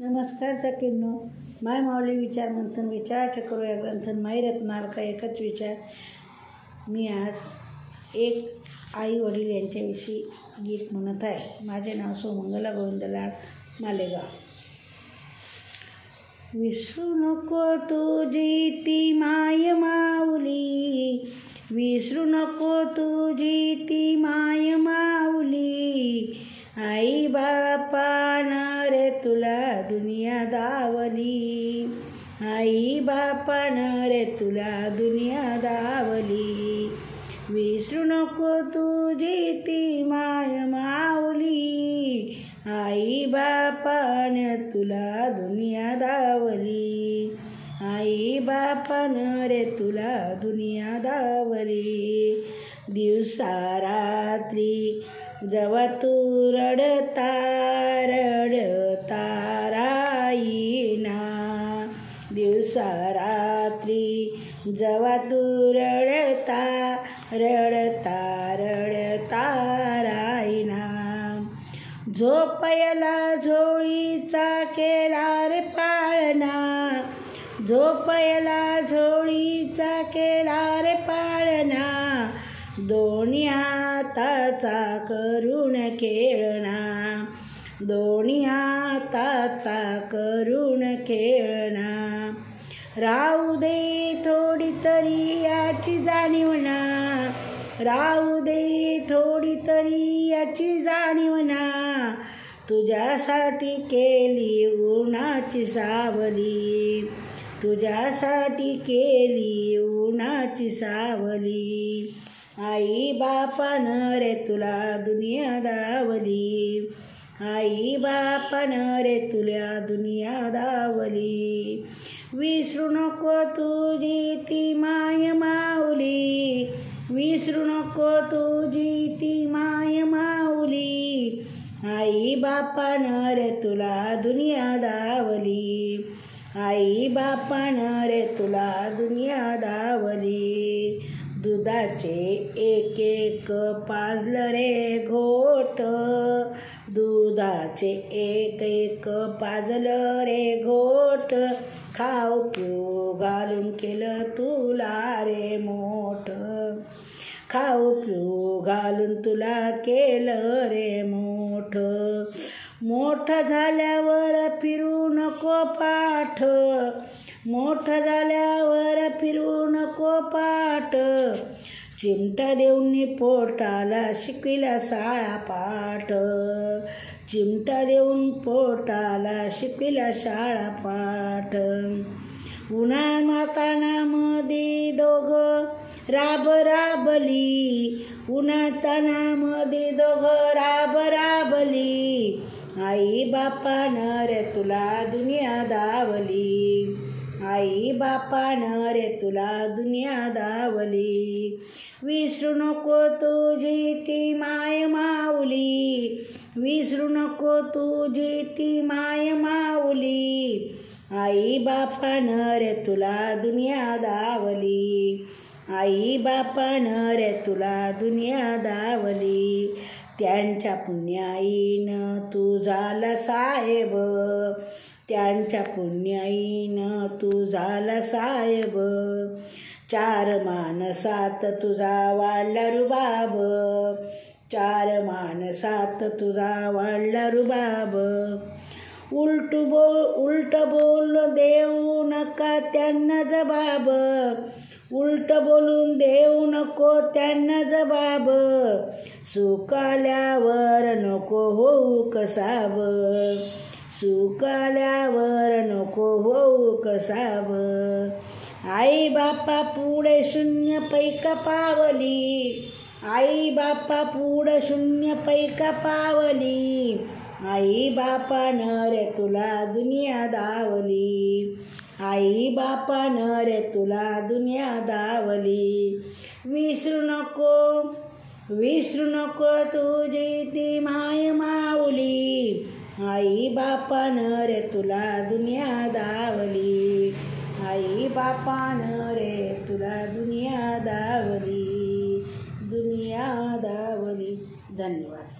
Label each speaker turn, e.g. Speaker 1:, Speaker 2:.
Speaker 1: नमस्कार सखींनो, माय माऊली विचार मंथन विचाराचे करू या ग्रंथन माई रत्नाल का एकच विचार. मी आज एक आई वडील यांच्याविषयी गीत म्हणत आहे. माझे नाव सोमंगला गोविंदलाल मालेगाव. विसरू नको तुझी ती माय माऊली, विसरू नको तुझी ती माय माऊली. आई बापानं रे तुला दुनिया दावली, आई बापानं रे तुला दुनिया दावली. विसरू नको तुझी ती माय माऊली, आई बापानं तुला दुनिया दावली, आई बापानं रे तुला दुनिया दावली. दिवसा रात्री जेव्हा तू रडता रडता राहीना, दिवसा रात्री जेव्हा तू रडता रडता रडता राहीना. झोपयला झोळीचा केला रे पाळणा, झोपयला झोळीचा केला रे पाळणा. दोन्ही हाताचा करून खेळणा, दोन्ही हाताचा करून खेळणा. राहू दे थोडी तरी याची जाणीवना, राहू दे थोडी तरी याची जाणीवना. तुझ्यासाठी केली उन्हाची सावली, तुझ्यासाठी केली उन्हाची सावली. आई बापानं रे तुला दुनिया दावली, आई बापानं रे तुला दुनिया दावली. विसरू नको तुझी ती माय माऊली, विसरू नको तुझी ती माय माऊली. आई बापानं रे तुला दुनिया दावली, आई बापानं रे तुला दुनिया दावली. दुधाचे एक एक पाजलं रे घोट, दुधाचे एक एक पाजलं रे घोट. खाऊ पिऊ घालून केलं तुला रे मोठ, खाऊ पिऊ घालून तुला केलं रे मोठ. मोठ झाल्यावर फिरू नको पाठ, मोठ झाल्यावर फिरू नको पाठ. चिमटा देऊन पोटाला शिकविला शाळा पाठ, चिमटा देऊन पोटाला शिकविला शाळा पाठ. उन्हा मातानामध्ये दोघं राब राबली, उन्हा तानामध्ये दोघं राब राबली. आई बापानं रे तुला दुनिया दावली, आई बापानं रे तुला दुनिया दावली. विसरू नको तुझी ती माय माऊली, विसरू नको तुझी ती माय माऊली. आई बापानं रे तुला दुनिया दावली, आई बापानं रे तुला दुनिया दावली. त्यांच्या पुण्याईनं तू झाला साहेब, त्यांच्या पुण्याईनं तू झाला साहेब. चार माणसात तुझा वाढला रुबाब, चार माणसात तुझा वाढला रुबाब. उलट बोल देऊ नका त्यांना जबाब, उलट बोलून देऊ नको त्यांना जबाब. सुकाल्यावर नको होऊ कसाब, सुकाल्यावर नको होऊ कसाब. आई बापा पुढे शून्य पैका पावली, आई बापा पुढे शून्य पैका पावली. आई बापानं रे तुला दुनिया दावली, आई बापानं रे तुला दुनिया दावली. विसरू नको, विसरू नको तुझी ती माय माऊली, आई बापानं रे तुला दुनिया दावली, आई बापानं रे तुला दुनिया दावली, दुनिया दावली. धन्यवाद.